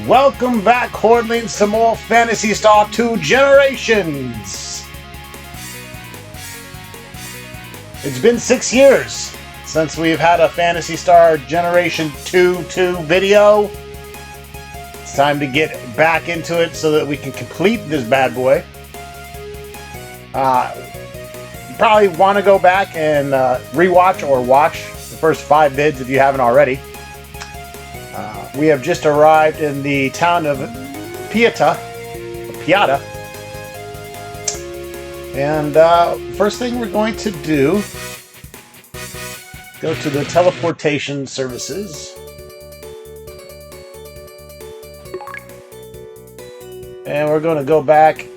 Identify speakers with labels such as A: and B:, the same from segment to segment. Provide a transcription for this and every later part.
A: Welcome back, Hordlings, to more Phantasy Star 2 Generations! It's been 6 years since we've had a Phantasy Star Generation 2 video. It's time to get back into it so that we can complete this bad boy. You probably want to go back and rewatch or watch the first 5 vids if you haven't already. We have just arrived in the town of Piata, and first thing we're going to do, go to the teleportation services, and we're going to go back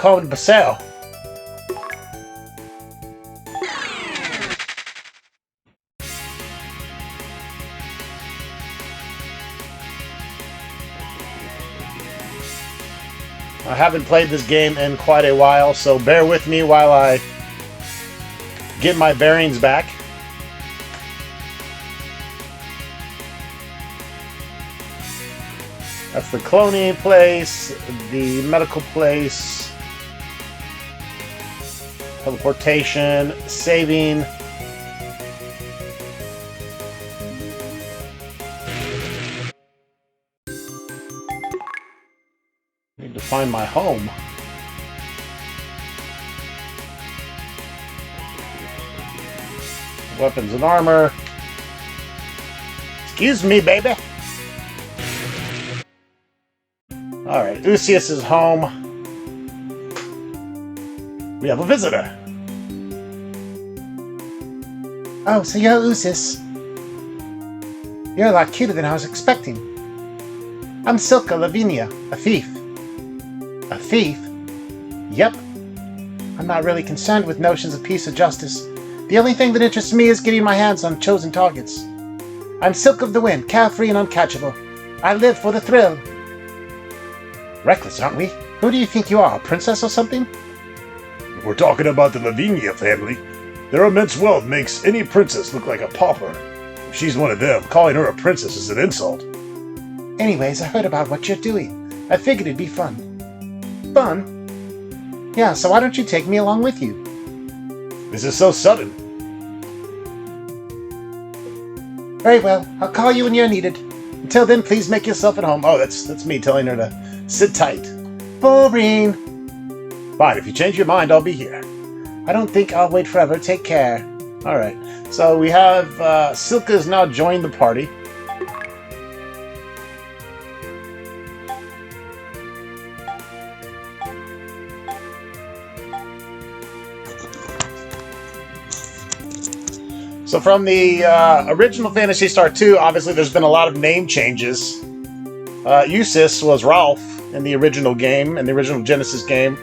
A: home to Basel. I haven't played this game in quite a while, so bear with me while I get my bearings back. That's the cloning place, the medical place, teleportation, saving. Need to find my home. Weapons and armor. Excuse me, baby. Alright, Lucius is home. We have a visitor.
B: Oh, so you're Lucius. You're a lot cuter than I was expecting. I'm Silka Lavinia, a thief. A thief? Yep. I'm not really concerned with notions of peace or justice. The only thing that interests me is getting my hands on chosen targets. I'm Silk of the Wind, carefree and uncatchable. I live for the thrill. Reckless, aren't we? Who do you think you are, a princess or something?
A: We're talking about the Lavinia family. Their immense wealth makes any princess look like a pauper. If she's one of them, calling her a princess is an insult.
B: Anyways, I heard about what you're doing. I figured it'd be fun. Fun? Yeah, so why don't you take me along with you?
A: This is so sudden.
B: Very well, I'll call you when you're needed. Until then, please make yourself at home.
A: Oh, that's me telling her to sit tight.
B: Boring.
A: Fine, if you change your mind, I'll be here.
B: I don't think I'll wait forever. Take care.
A: Alright, so we have Silka has now joined the party. So from the original Phantasy Star 2, obviously there's been a lot of name changes. Lucius was Ralph in the original game, in the original Genesis game.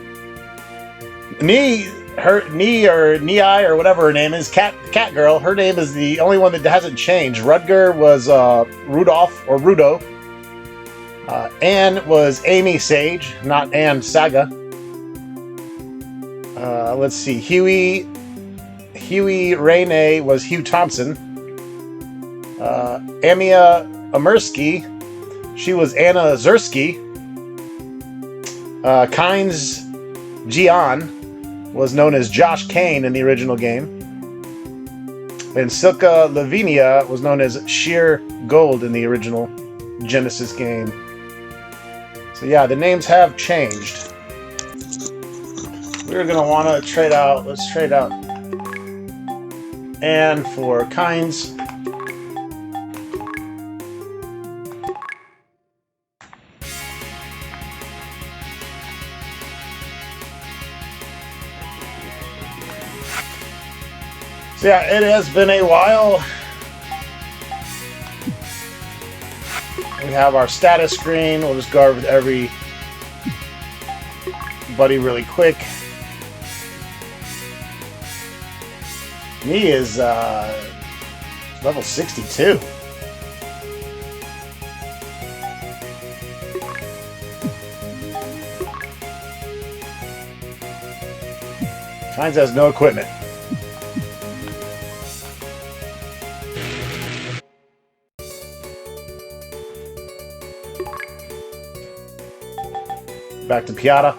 A: Nii, or whatever her name is, Cat Girl, her name is the only one that hasn't changed. Rudger was Rudolph, or Rudo. Anne was Amy Sage, not Anne Saga. Let's see, Huey Rene was Hugh Thompson. Amia Amersky, she was Anna Zersky. Kynes Gian was known as Josh Kane in the original game. And Silka Lavinia was known as Sheer Gold in the original Genesis game. So yeah, the names have changed. We're going to want to trade out, let's trade out Anne for Kynes. So yeah, it has been a while. We have our status screen. We'll just go over everybody really quick. He is level 62. Kynes has no equipment. Back to Piata.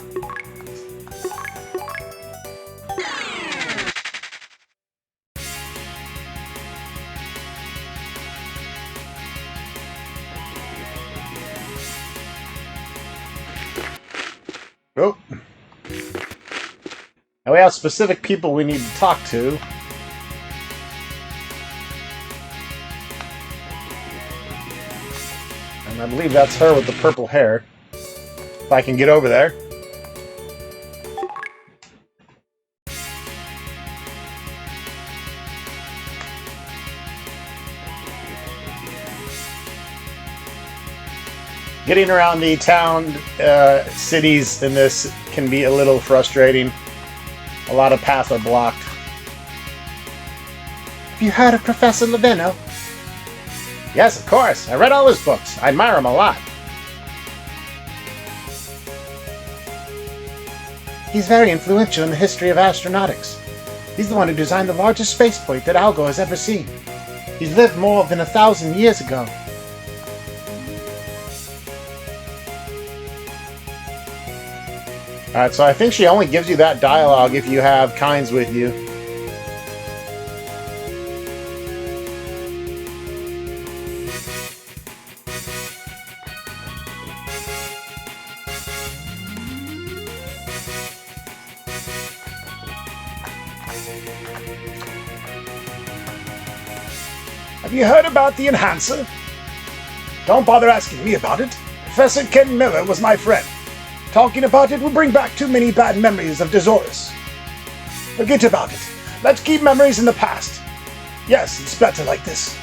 A: Oh. Now we have specific people we need to talk to. And I believe that's her with the purple hair. If I can get over there. Getting around the town, cities in this can be a little frustrating. A lot of paths are blocked.
B: Have you heard of Professor Lavino?
A: Yes, of course. I read all his books. I admire him a lot.
B: He's very influential in the history of astronautics. He's the one who designed the largest spaceport that Algo has ever seen. He lived more than 1,000 years ago.
A: Alright, so I think she only gives you that dialogue if you have Kynes with you.
C: Have you heard about the enhancer? Don't bother asking me about it. Professor Ken Miller was my friend. Talking about it will bring back too many bad memories of Dezoris. Forget about it. Let's keep memories in the past. Yes, it's better like this.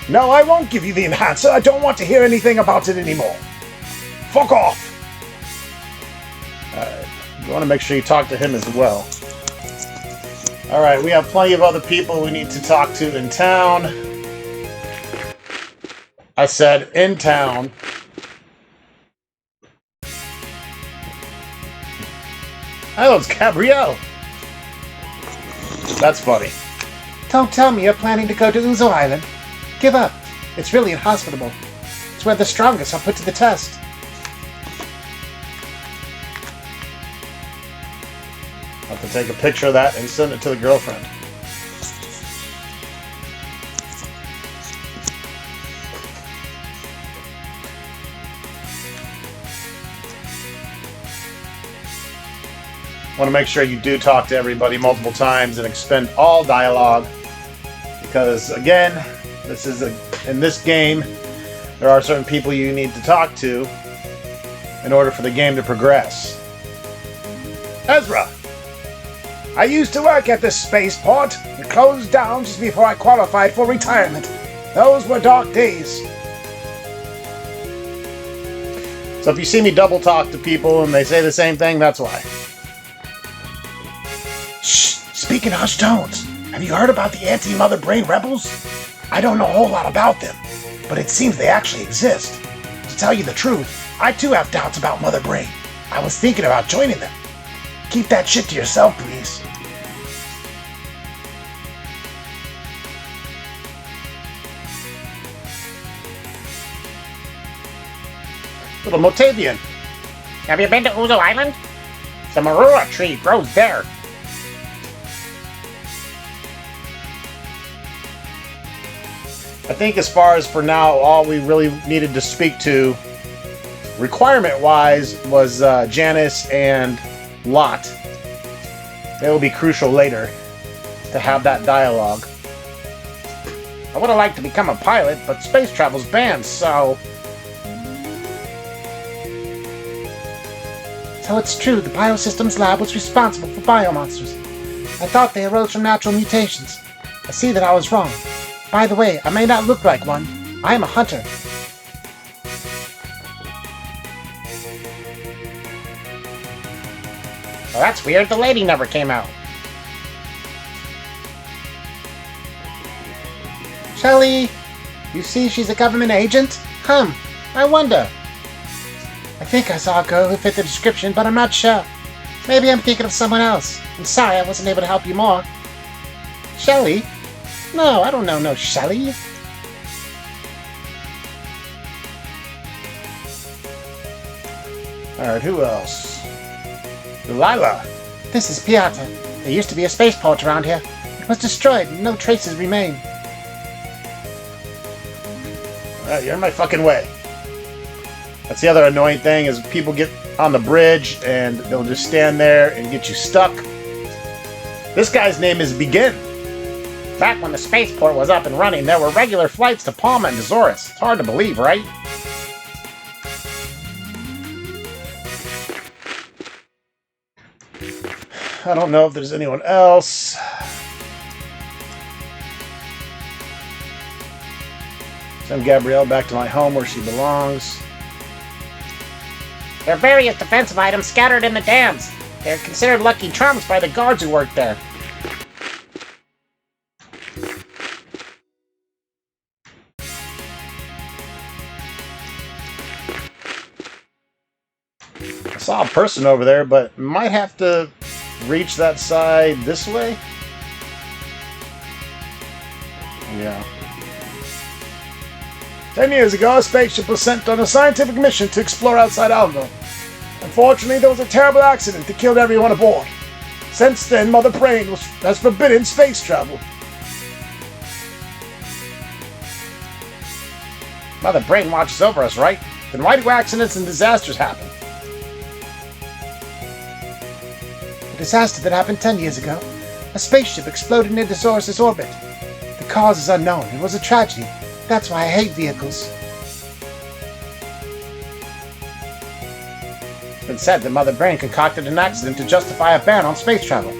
C: No, I won't give you the enhancer. I don't want to hear anything about it anymore. Fuck off!
A: You want to make sure you talk to him as well. Alright, we have plenty of other people we need to talk to in town. I said in town. Oh, it's Gabrielle. That's funny.
B: Don't tell me you're planning to go to Uzo Island. Give up. It's really inhospitable. It's where the strongest are put to the test.
A: I'll have to take a picture of that and send it to the girlfriend. Want to make sure you do talk to everybody multiple times and expend all dialogue, because again, this is in this game there are certain people you need to talk to in order for the game to progress.
C: Ezra! I used to work at this spaceport. It closed down just before I qualified for retirement. Those were dark days.
A: So if you see me double talk to people and they say the same thing, that's why.
C: Shh! Speaking hushed tones, have you heard about the anti-Mother Brain rebels? I don't know a whole lot about them, but it seems they actually exist. To tell you the truth, I too have doubts about Mother Brain. I was thinking about joining them. Keep that shit to yourself, please.
A: Little Motavian.
D: Have you been to Uzo Island? The Marua tree grows there.
A: I think as far as for now, all we really needed to speak to, requirement-wise, was Janice and Lot. It will be crucial later to have that dialogue.
D: I would have liked to become a pilot, but space travel's banned, so...
B: So it's true, the Biosystems Lab was responsible for biomonsters. I thought they arose from natural mutations. I see that I was wrong. By the way, I may not look like one. I am a hunter.
D: Well, that's weird. The lady never came out.
B: Shelly! You see she's a government agent? I wonder. I think I saw a girl who fit the description, but I'm not sure. Maybe I'm thinking of someone else. I'm sorry I wasn't able to help you more. Shelly? No, I don't know no Shelly.
A: Alright, who else? Delilah.
B: This is Piata. There used to be a spaceport around here. It was destroyed and no traces remain.
A: Alright, you're in my fucking way. That's the other annoying thing is people get on the bridge and they'll just stand there and get you stuck. This guy's name is Begin.
D: Back when the spaceport was up and running, there were regular flights to Palma and Azores. It's hard to believe, right?
A: I don't know if there's anyone else. Send Gabrielle back to my home where she belongs.
D: There are various defensive items scattered in the dams. They're considered lucky charms by the guards who work there.
A: I saw a person over there, but might have to reach that side this way. Yeah.
C: 10 years ago, a spaceship was sent on a scientific mission to explore outside Algo. Unfortunately, there was a terrible accident that killed everyone aboard. Since then, Mother Brain has forbidden space travel.
D: Mother Brain watches over us, right? Then why do accidents and disasters happen?
B: A disaster that happened 10 years ago. A spaceship exploded near Azores' orbit. The cause is unknown. It was a tragedy. That's why I hate vehicles.
D: It's been said that Mother Brain concocted an accident to justify a ban on space travel.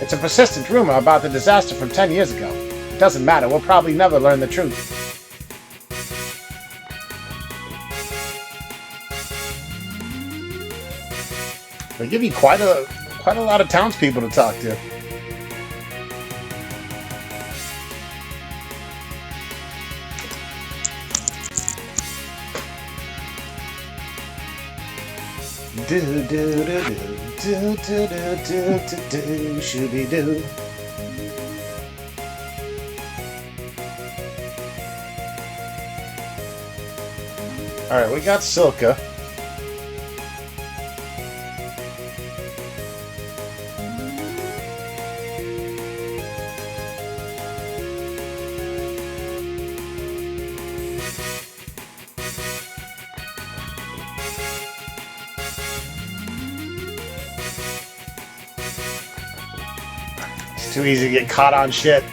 D: It's a persistent rumor about the disaster from 10 years ago. It doesn't matter, we'll probably never learn the truth.
A: They give you quite a lot of townspeople to talk to. Do do do do do do do do shooby doo. All right, we got Silka. It's too easy to get caught on shit.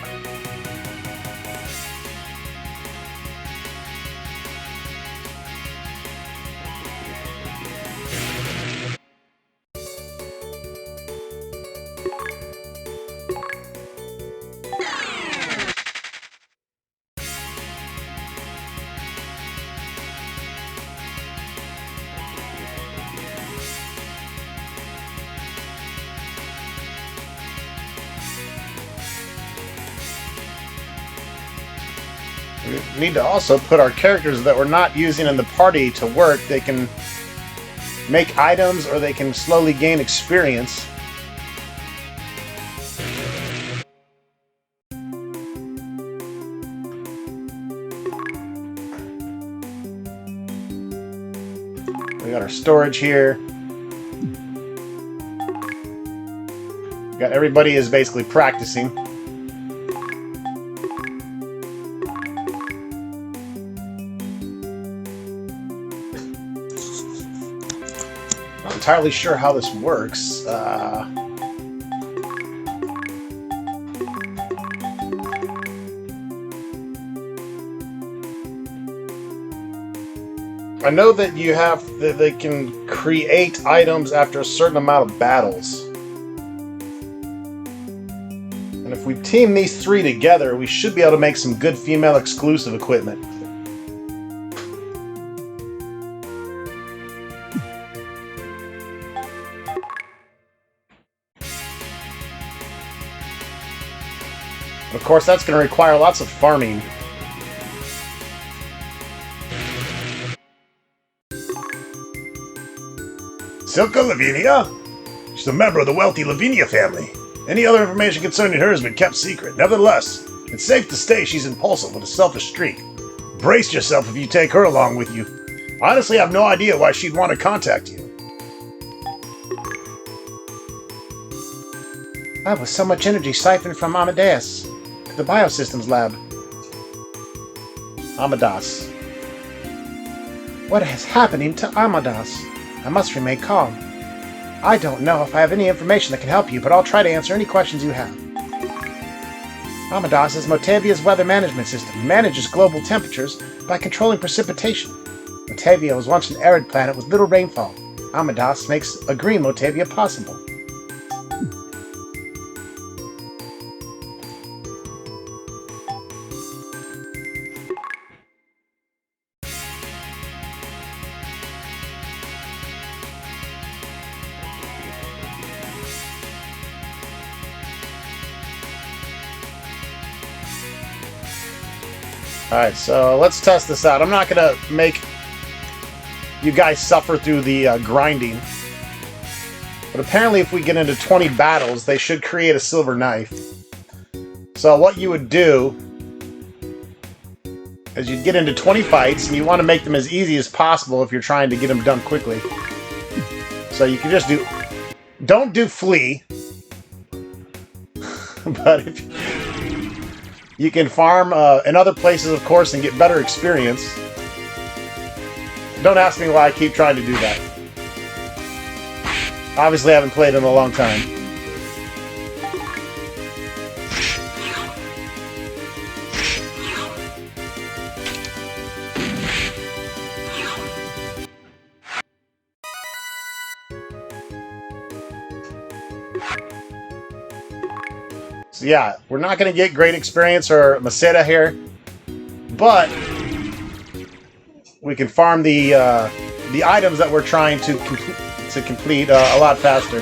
A: We need to also put our characters that we're not using in the party to work. They can make items or they can slowly gain experience. We got our storage here. We got everybody is basically practicing. Not entirely sure how this works. I know that you have that they can create items after a certain amount of battles. And if we team these three together, we should be able to make some good female exclusive equipment. Of course, that's going to require lots of farming. Silka Lavinia? She's a member of the wealthy Lavinia family. Any other information concerning her has been kept secret. Nevertheless, it's safe to say she's impulsive with a selfish streak. Brace yourself if you take her along with you. Honestly, I have no idea why she'd want to contact you.
B: That was so much energy siphoned from Amadeus to the biosystems lab.
A: Amadas.
B: What is happening to Amadas? I must remain calm. I don't know if I have any information that can help you, but I'll try to answer any questions you have. Amadas is Motavia's weather management system. It manages global temperatures by controlling precipitation. Motavia was once an arid planet with little rainfall. Amadas makes a green Motavia possible.
A: Alright, so let's test this out. I'm not going to make you guys suffer through the grinding. But apparently if we get into 20 battles, they should create a silver knife. So what you would do is you'd get into 20 fights, and you want to make them as easy as possible if you're trying to get them done quickly. So you can just do... Don't do flee. But if you can farm in other places, of course, and get better experience. Don't ask me why I keep trying to do that. Obviously, I haven't played in a long time. So yeah, we're not going to get great experience or Maceta here, but we can farm the items that we're trying to complete a lot faster.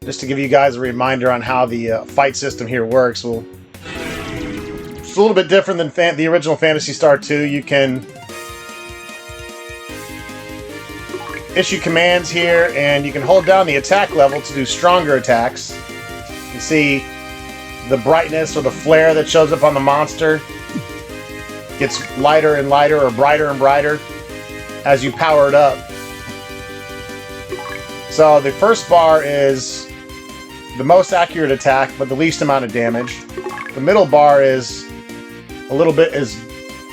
A: Just to give you guys a reminder on how the fight system here works, it's a little bit different than the original Phantasy Star 2. You can issue commands here, and you can hold down the attack level to do stronger attacks. You see the brightness or the flare that shows up on the monster gets lighter and lighter or brighter and brighter as you power it up. So the first bar is the most accurate attack but the least amount of damage. The middle bar is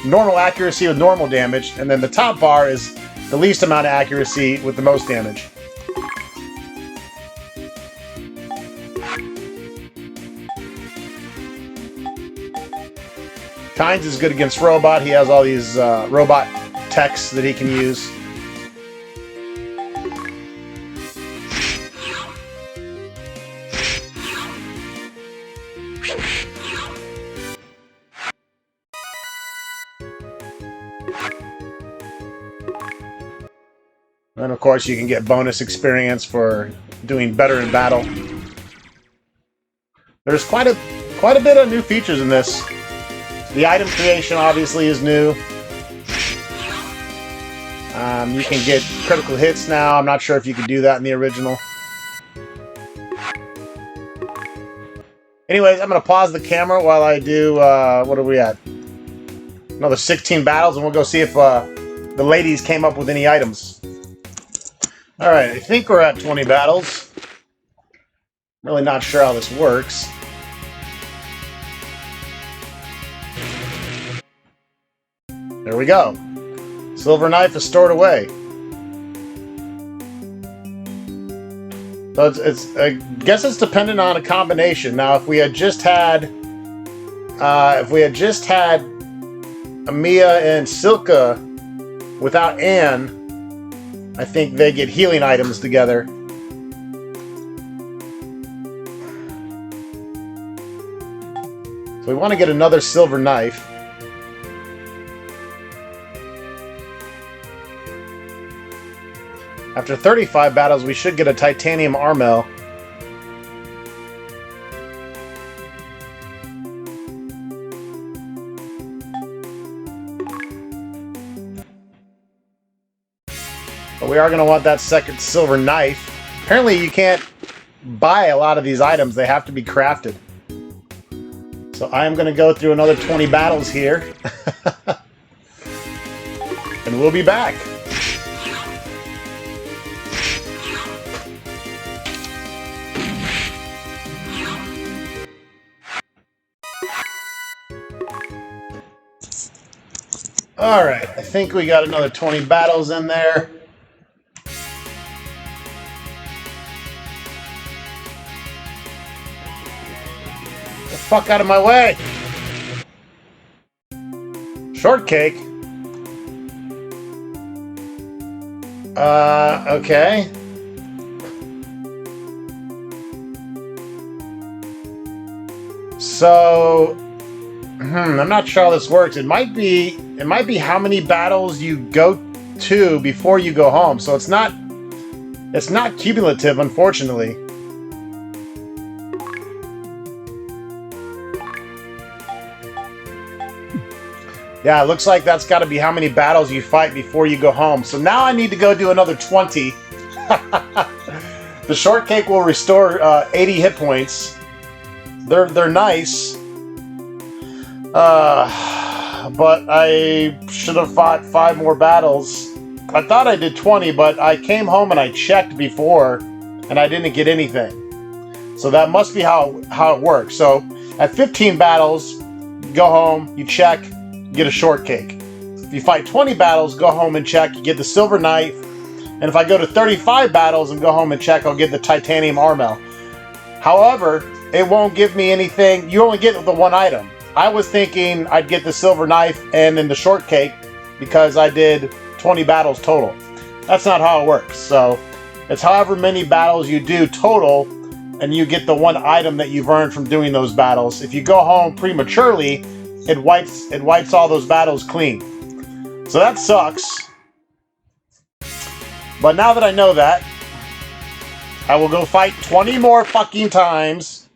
A: normal accuracy with normal damage, and then the top bar is the least amount of accuracy with the most damage. Kynes is good against Robot. He has all these robot techs that he can use. And of course you can get bonus experience for doing better in battle. There's quite a bit of new features in this. The item creation obviously is new. You can get critical hits now. I'm not sure if you could do that in the original. Anyways, I'm going to pause the camera while I do, what are we at? Another 16 battles, and we'll go see if the ladies came up with any items. Alright, I think we're at 20 battles. I'm really not sure how this works. There we go. Silver knife is stored away. So I guess it's dependent on a combination. Now, if we had just had Amiya and Silka without Anne, I think they get healing items together. So we want to get another silver knife. After 35 battles, we should get a titanium Armel. But we are going to want that second silver knife. Apparently you can't buy a lot of these items. They have to be crafted. So I am going to go through another 20 battles here. And we'll be back. Alright, I think we got another 20 battles in there. Get the fuck out of my way! Shortcake? Okay. So, I'm not sure how this works. It might be how many battles you go to before you go home. So it's not cumulative, unfortunately. Yeah, it looks like that's got to be how many battles you fight before you go home. So now I need to go do another 20. The shortcake will restore 80 hit points. They're nice. But I should have fought 5 more battles. I thought I did 20, but I came home and I checked before, and I didn't get anything. So that must be how it works. So at 15 battles, go home, you check, you get a shortcake. If you fight 20 battles, go home and check, you get the silver knife. And if I go to 35 battles and go home and check, I'll get the titanium armor. However, it won't give me anything. You only get the one item. I was thinking I'd get the silver knife and then the shortcake because I did 20 battles total. That's not how it works. So it's however many battles you do total, and you get the one item that you've earned from doing those battles. If you go home prematurely, it wipes all those battles clean. So that sucks. But now that I know that, I will go fight 20 more fucking times,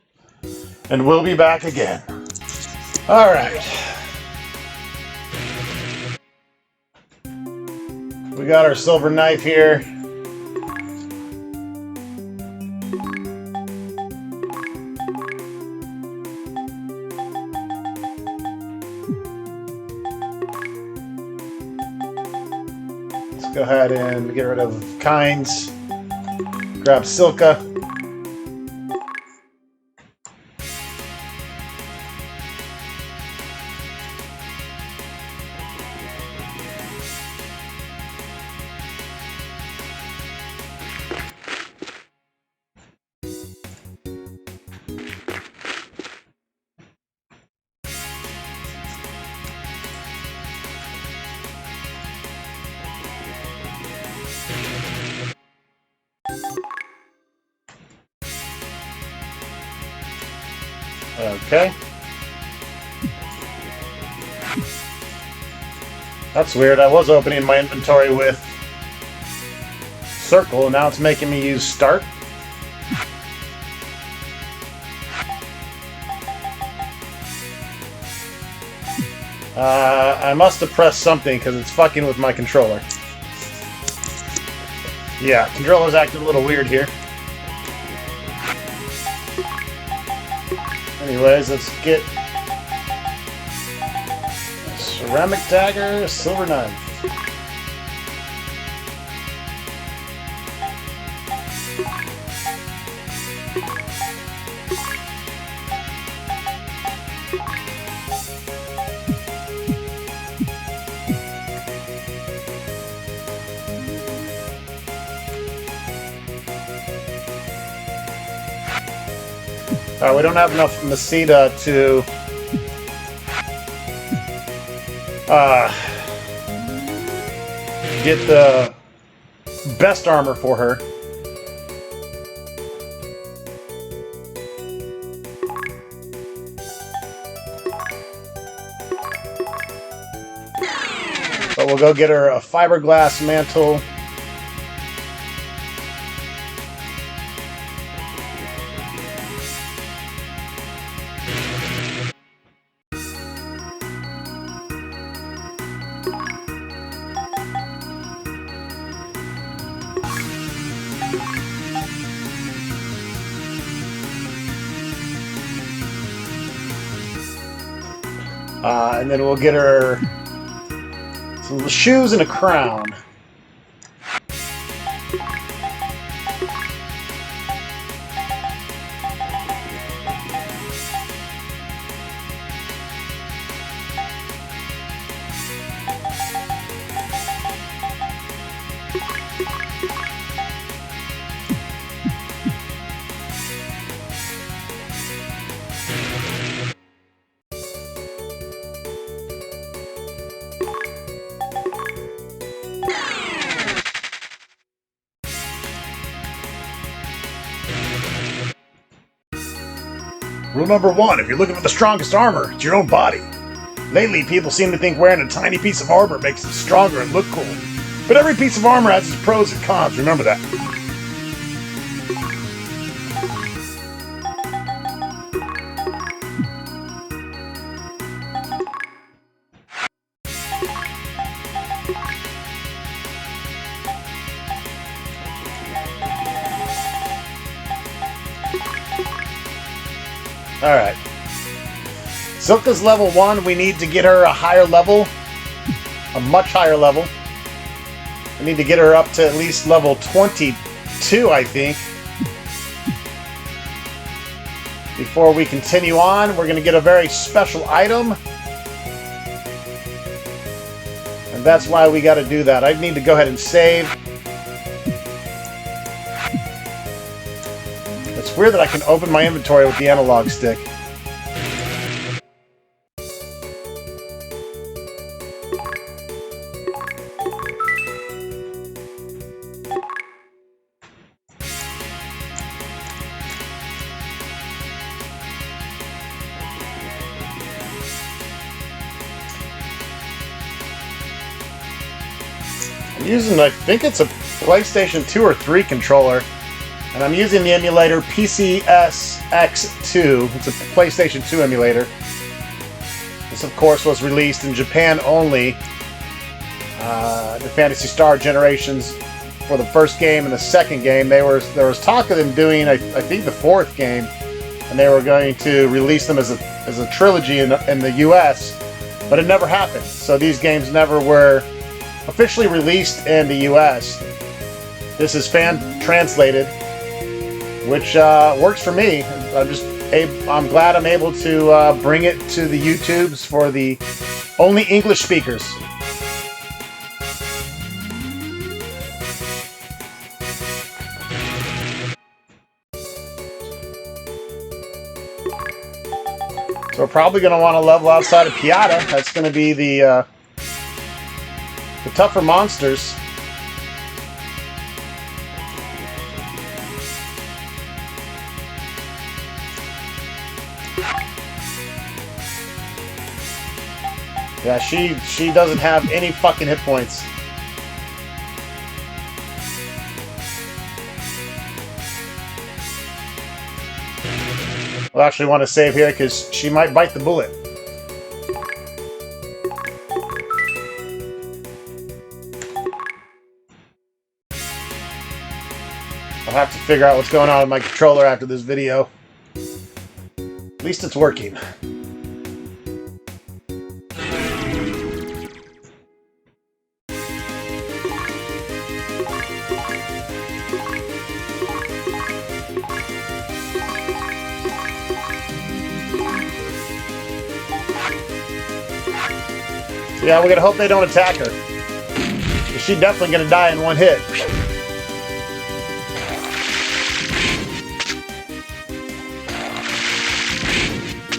A: and we'll be back again. Alright. We got our silver knife here. Let's go ahead and get rid of Kinds. Grab Silka. Okay. That's weird. I was opening my inventory with circle, and now it's making me use start. I must have pressed something because it's fucking with my controller. Yeah, controller's acting a little weird here. Anyways, let's get a ceramic dagger, a silver knife. We don't have enough Masita to get the best armor for her. But we'll go get her a fiberglass mantle. And then we'll get her some shoes and a crown.
C: Rule number 1, if you're looking for the strongest armor, it's your own body. Lately, people seem to think wearing a tiny piece of armor makes them stronger and look cool. But every piece of armor has its pros and cons, remember that.
A: Alright. Silka's level 1. We need to get her a higher level. A much higher level. We need to get her up to at least level 22, I think. Before we continue on, we're going to get a very special item. And that's why we got to do that. I need to go ahead and save. It's weird that I can open my inventory with the analog stick. I'm using, I think it's a PlayStation 2 or 3 controller. And I'm using the emulator PCSX2. It's a PlayStation 2 emulator. This, of course, was released in Japan only. The Phantasy Star Generations for the first game and the second game. There was talk of them doing, I think, the fourth game, and they were going to release them as a trilogy in the U.S., but it never happened. So these games never were officially released in the U.S. This is fan translated, which works for me. I'm glad I'm able to bring it to the YouTubes for the only English speakers. So we're probably going to want to level outside of Piata. That's going to be the tougher monsters. Yeah, she doesn't have any fucking hit points. I'll actually want to save here because she might bite the bullet. I'll have to figure out what's going on with my controller after this video. At least it's working. Yeah, we're gonna hope they don't attack her. She's definitely gonna die in one hit.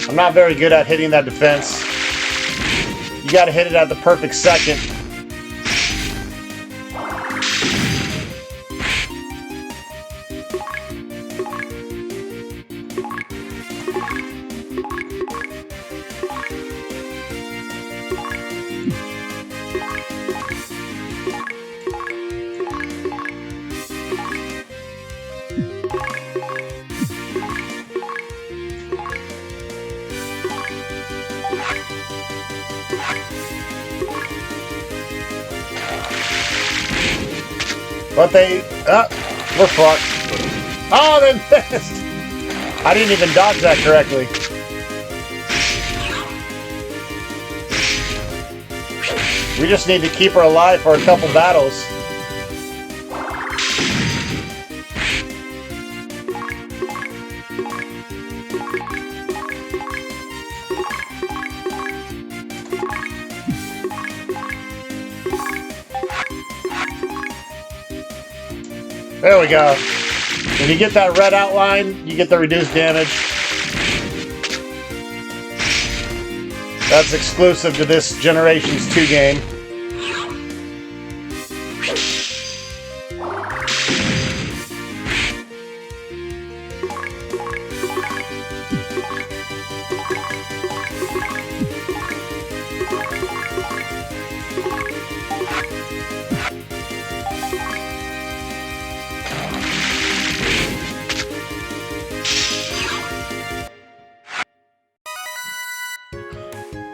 A: I'm not very good at hitting that defense. You gotta hit it at the perfect second. But we're fucked. Oh, they missed! I didn't even dodge that correctly. We just need to keep her alive for a couple battles. There we go. When you get that red outline, you get the reduced damage. That's exclusive to this Generations 2 game.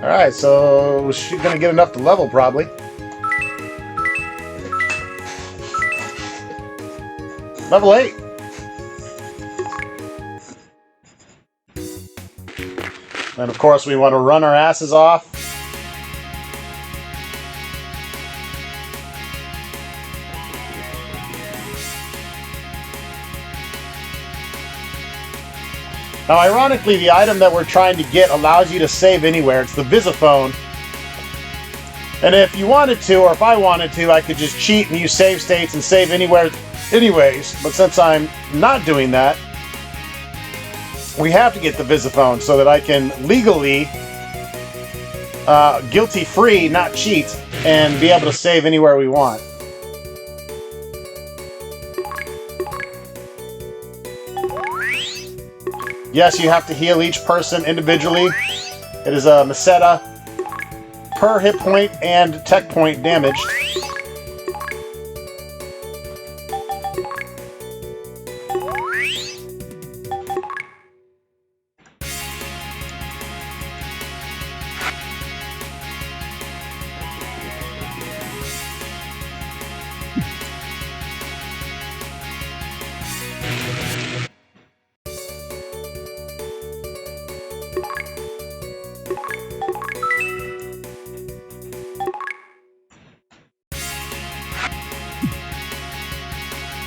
A: Alright, so she's gonna get enough to level, probably. Level 8! And of course we want to run our asses off. Now, ironically, the item that we're trying to get allows you to save anywhere. It's the Visiphone. And if you wanted to, or if I wanted to, I could just cheat and use save states and save anywhere anyways. But since I'm not doing that, we have to get the Visiphone so that I can legally, guilty-free, not cheat, and be able to save anywhere we want. Yes, you have to heal each person individually. It is a meseta per hit point and tech point damaged.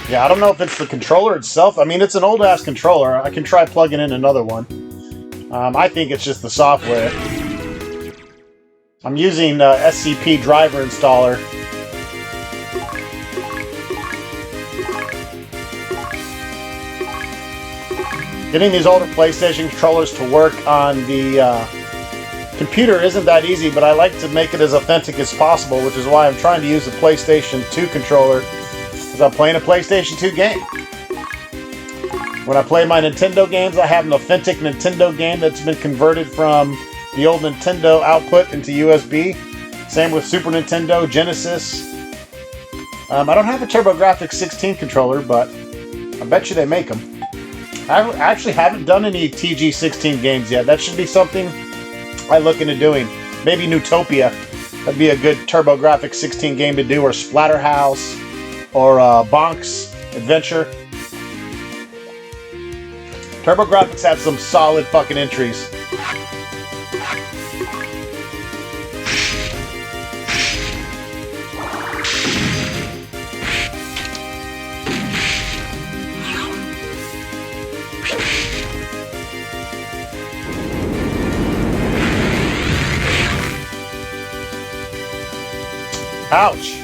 A: Yeah, I don't know if it's the controller itself. I mean, it's an old-ass controller. I can try plugging in another one. I think it's just the software. I'm using SCP driver installer. Getting these older PlayStation controllers to work on the computer isn't that easy, but I like to make it as authentic as possible, which is why I'm trying to use the PlayStation 2 controller, because I'm playing a PlayStation 2 game. When I play my Nintendo games, I have an authentic Nintendo game that's been converted from the old Nintendo output into USB. Same with Super Nintendo, Genesis. I don't have a TurboGrafx 16 controller, but I bet you they make them. I actually haven't done any TG16 games yet. That should be something I look into doing. Maybe Newtopia. That'd be a good TurboGrafx 16 game to do, or Splatterhouse, or Bonk's Adventure. TurboGrafx had some solid fucking entries. Ouch!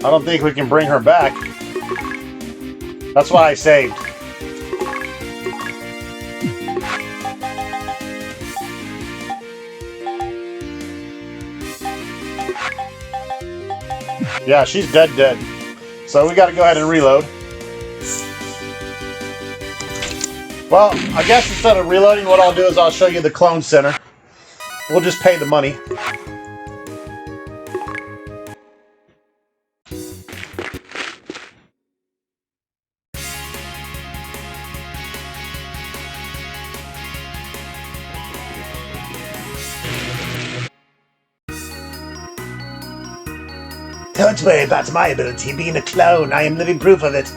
A: I don't think we can bring her back. That's why I saved. Yeah, she's dead. So we gotta go ahead and reload. Well, I guess instead of reloading, what I'll do is I'll show you the clone center. We'll just pay the money.
C: Don't worry about my ability. Being a clone, I am living proof of it.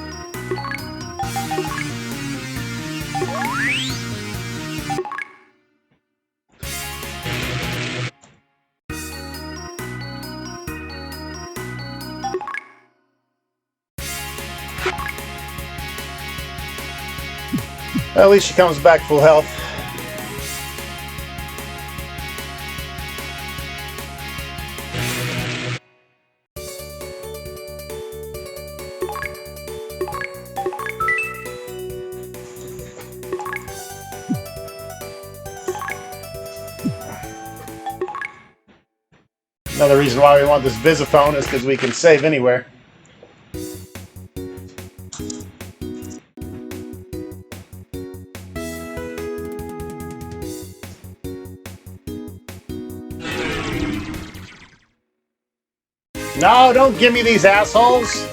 A: At least she comes back full health. Another reason why we want this Visiphone is because we can save anywhere. No, don't give me these assholes!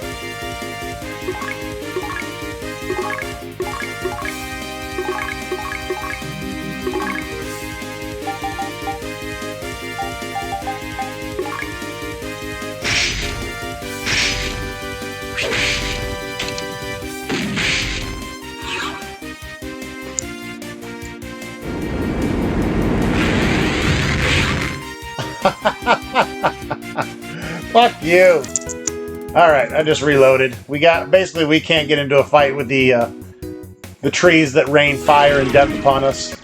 A: Fuck you. Alright, I just reloaded. We can't get into a fight with the trees that rain fire and death upon us.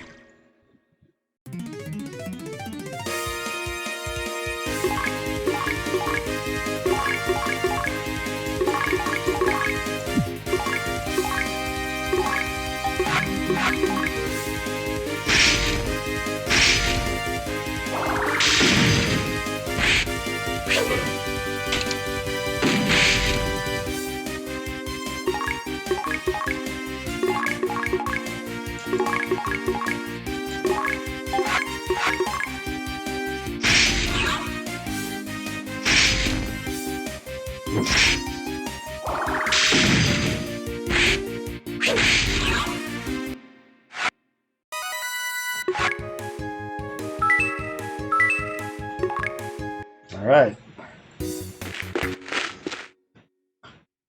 A: Alright.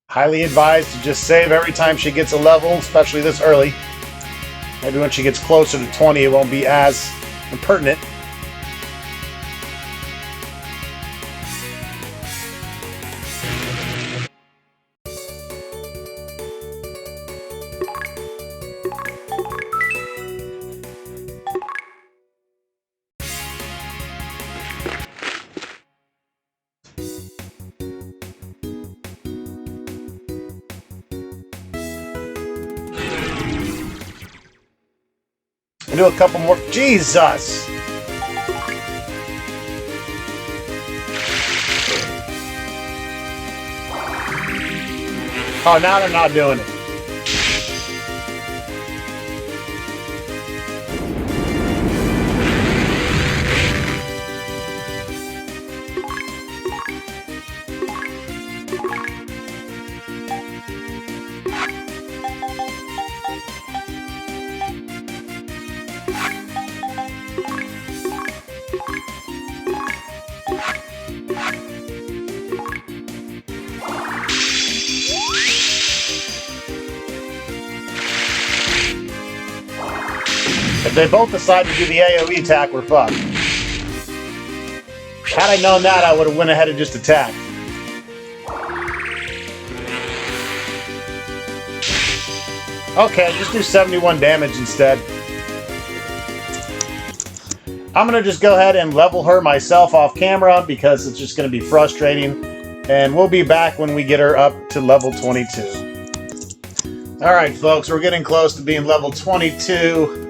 A: Highly advised to just save every time she gets a level, especially this early. Maybe when she gets closer to 20 it won't be as impertinent. Do a couple more. Jesus! Oh, now they're not doing it. If they both decide to do the AoE attack, we're fucked. Had I known that, I would have went ahead and just attacked. Okay, just do 71 damage instead. I'm gonna just go ahead and level her myself off camera because it's just gonna be frustrating. And we'll be back when we get her up to level 22. Alright folks, we're getting close to being level 22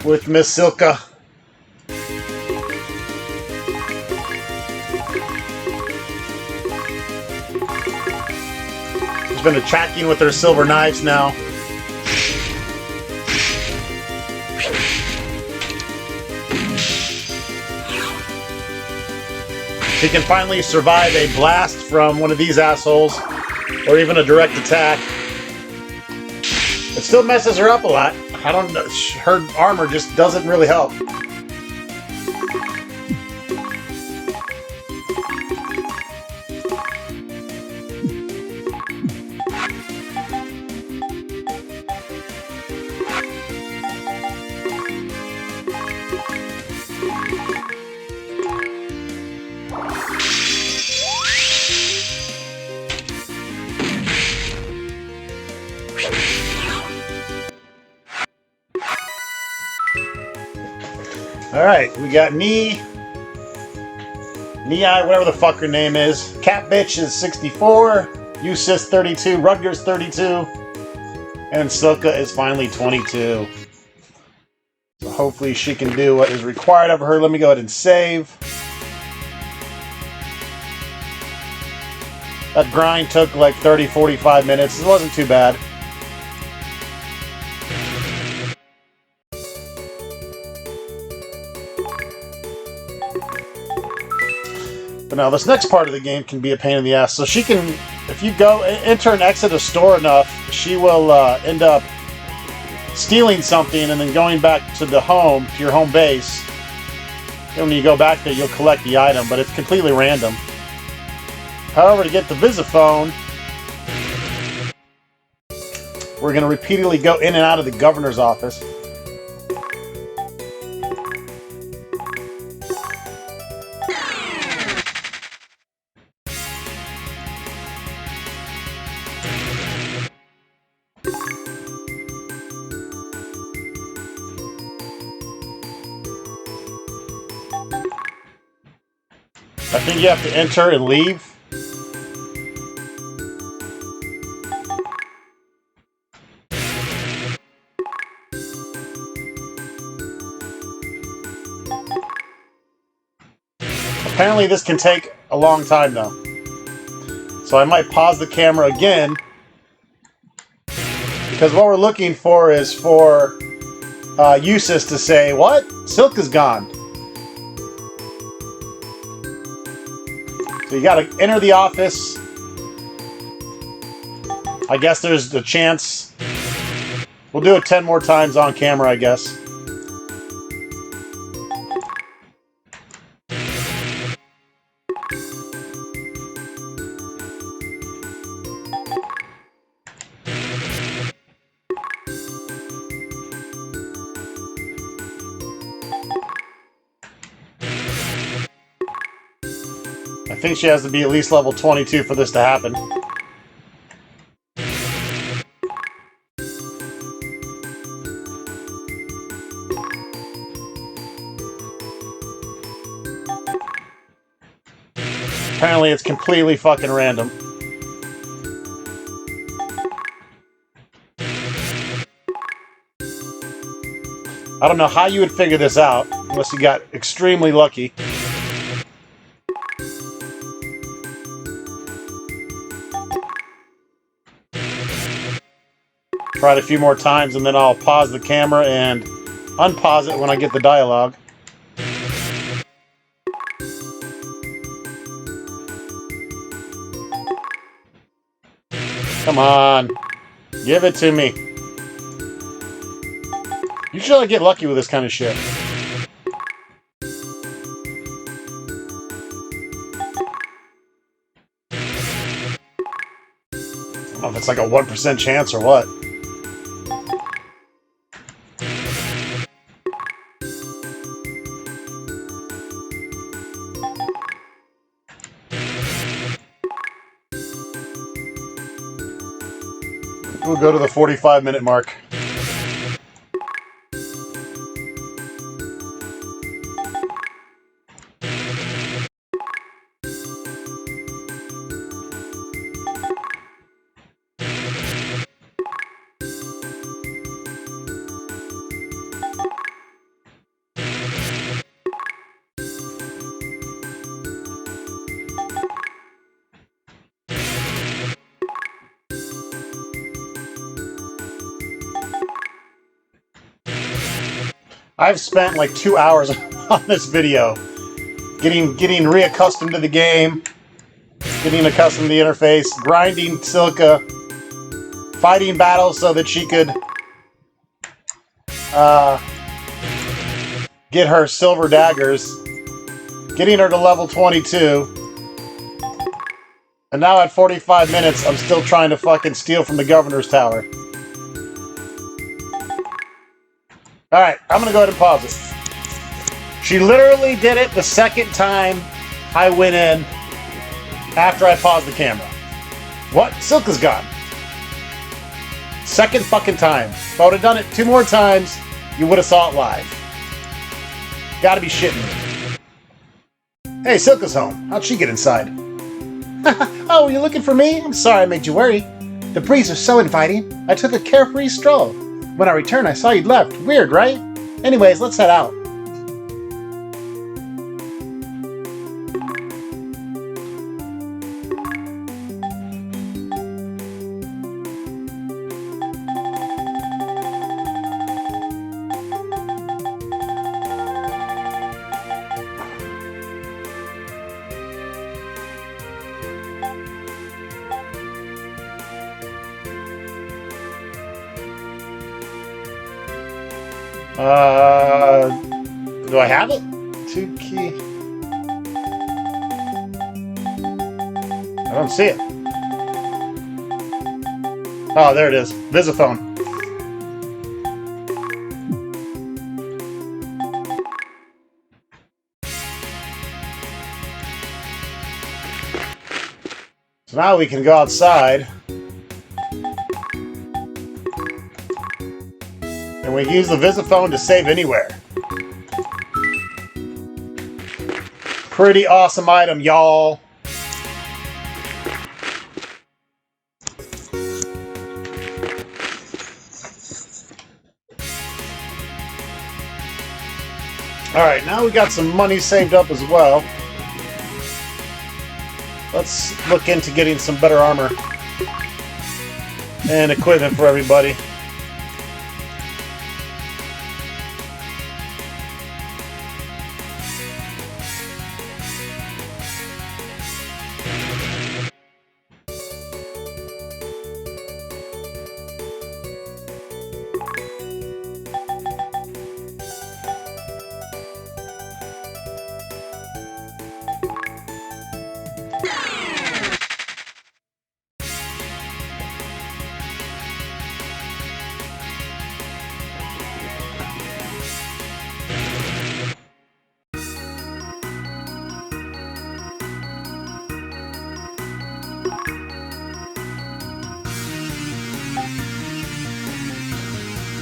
A: with Miss Silka. She's been attacking with her silver knives now. She can finally survive a blast from one of these assholes, or even a direct attack. It still messes her up a lot. I don't know, her armor just doesn't really help. Alright, we got Knee, whatever the fuck her name is. Cat Bitch is 64, Usis 32, Rutgers 32, and Silka is finally 22. So hopefully she can do what is required of her. Let me go ahead and save. That grind took like 30-45 minutes. It wasn't too bad. But now this next part of the game can be a pain in the ass. So she can, if you go enter and exit a store enough, she will end up stealing something and then going back to the home, to your home base. And when you go back there, you'll collect the item, but it's completely random. However, to get the Visiphone, we're going to repeatedly go in and out of the governor's office. I think you have to enter and leave. Apparently this can take a long time though. So I might pause the camera again. Because what we're looking for is for Usis to say, what? Silka's gone. So you gotta enter the office. I guess there's a chance. We'll do it 10 more times on camera, I guess. I think she has to be at least level 22 for this to happen. Apparently it's completely fucking random. I don't know how you would figure this out unless you got extremely lucky. Try it a few more times and then I'll pause the camera and unpause it when I get the dialogue. Come on. Give it to me. Usually I get lucky with this kind of shit. I don't know if it's like a 1% chance or what. We'll go to the 45-minute mark. I've spent like 2 hours on this video, getting reaccustomed to the game, getting accustomed to the interface, grinding Silka, fighting battles so that she could get her silver daggers, getting her to level 22, and now at 45 minutes I'm still trying to fucking steal from the governor's tower. Alright, I'm gonna go ahead and pause it. She literally did it the second time I went in after I paused the camera. What? Silka's gone. Second fucking time. If I would have done it 2 more times, you would have saw it live. Gotta be shitting me. Hey, Silka's home. How'd she get inside?
B: Oh, you're looking for me? I'm sorry I made you worry. The breeze was so inviting, I took a carefree stroll. When I returned, I saw you'd left. Weird, right? Anyways, let's head out.
A: Do I have it? 2 key. I don't see it. Oh, there it is. Visiphone. So now we can go outside. And we can use the Visiphone to save anywhere. Pretty awesome item, y'all. Alright, now we got some money saved up as well. Let's look into getting some better armor and equipment for everybody.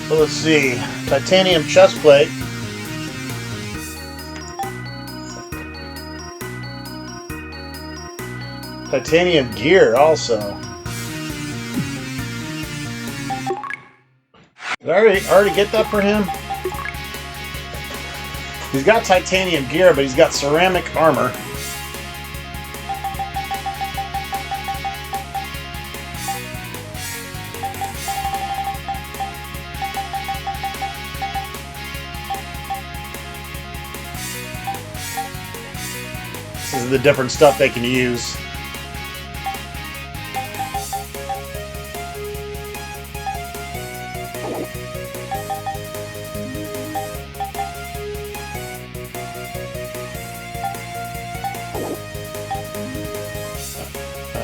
A: So let's see, titanium chest plate. Titanium gear also. Did I already get that for him? He's got titanium gear, but he's got ceramic armor. This is the different stuff they can use.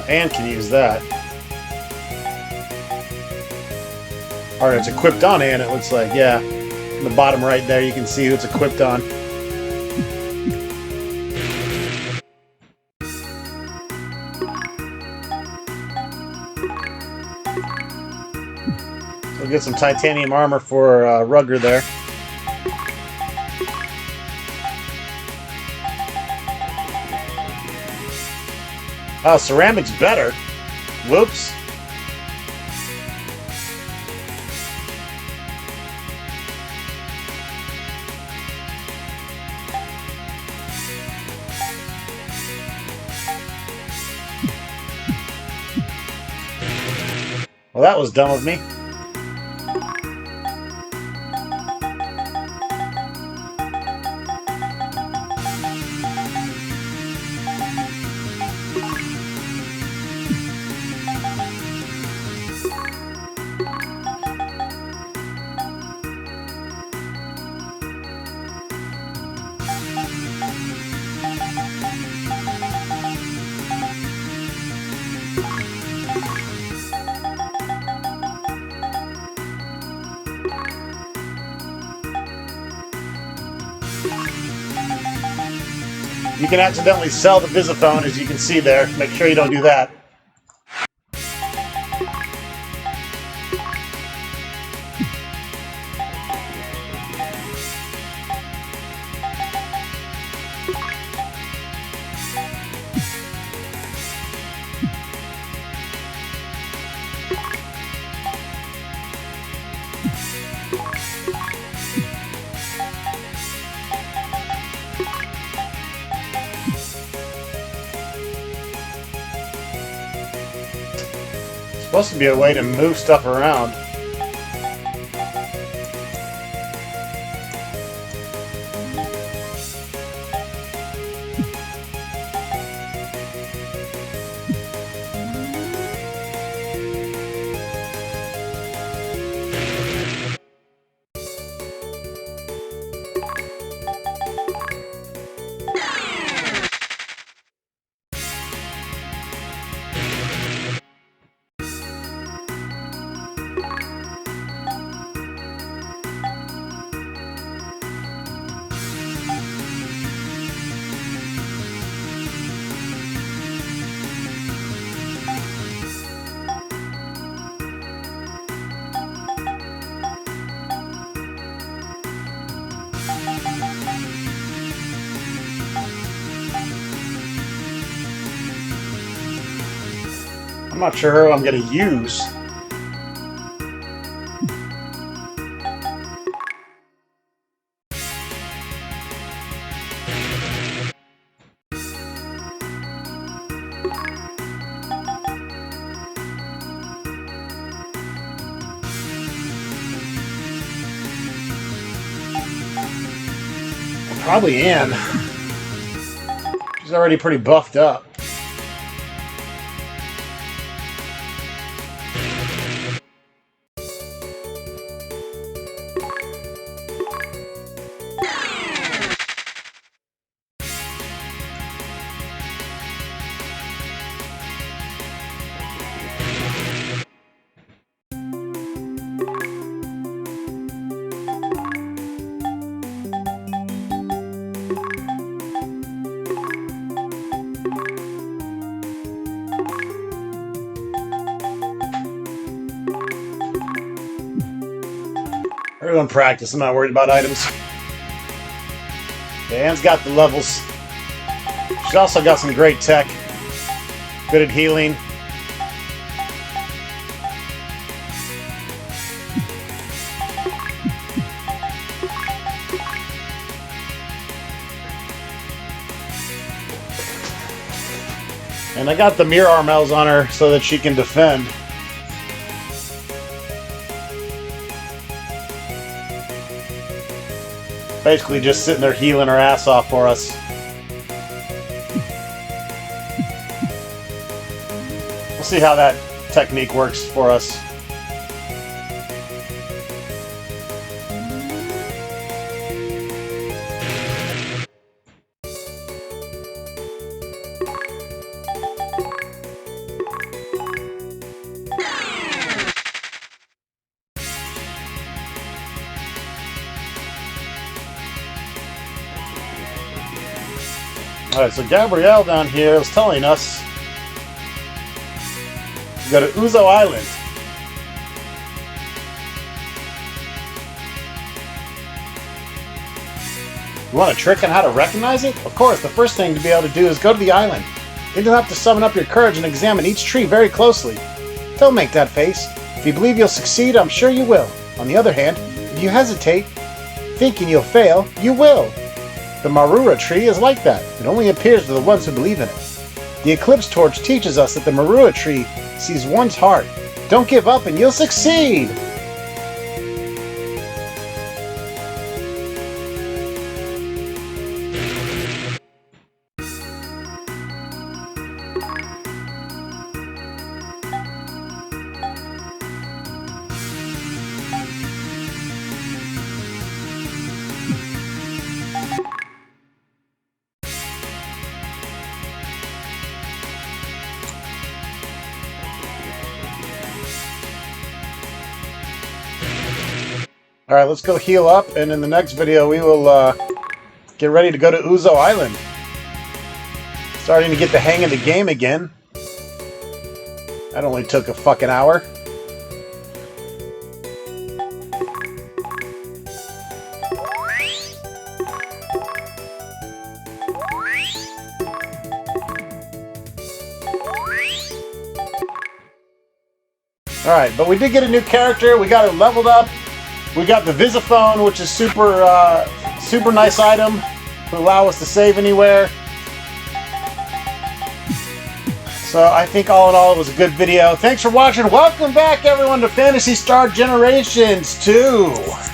A: And can use that. Alright, it's equipped on and it looks like, yeah. In the bottom right there, you can see who it's equipped on. We'll get some titanium armor for Rugger there. Oh, ceramic's better. Whoops. Well, that was dumb of me. You can accidentally sell the Visiphone, as you can see there. Make sure you don't do that. Supposed to be a way to move stuff around. I'm not sure who I'm going to use. Probably Anne. She's already pretty buffed up. Everyone practice. I'm not worried about items. Okay, Anne's got the levels. She's also got some great tech. Good at healing. And I got the mirror armels on her so that she can defend. Basically just sitting there healing her ass off for us. We'll see how that technique works for us. Alright, so Gabrielle down here is telling us to go to Uzo Island. You want a trick on how to recognize it? Of course, the first thing to be able to do is go to the island. Then you'll have to summon up your courage and examine each tree very closely. Don't make that face. If you believe you'll succeed, I'm sure you will. On the other hand, if you hesitate, thinking you'll fail, you will. The Marura tree is like that. It only appears to the ones who believe in it. The Eclipse Torch teaches us that the Marura tree sees one's heart. Don't give up and you'll succeed! Alright, let's go heal up, and in the next video we will get ready to go to Uzo Island. Starting to get the hang of the game again. That only took a fucking hour. Alright, but we did get a new character. We got it leveled up. We got the Visiphone, which is super nice item to allow us to save anywhere. So I think all in all it was a good video. Thanks for watching. Welcome back everyone to Phantasy Star Generations 2.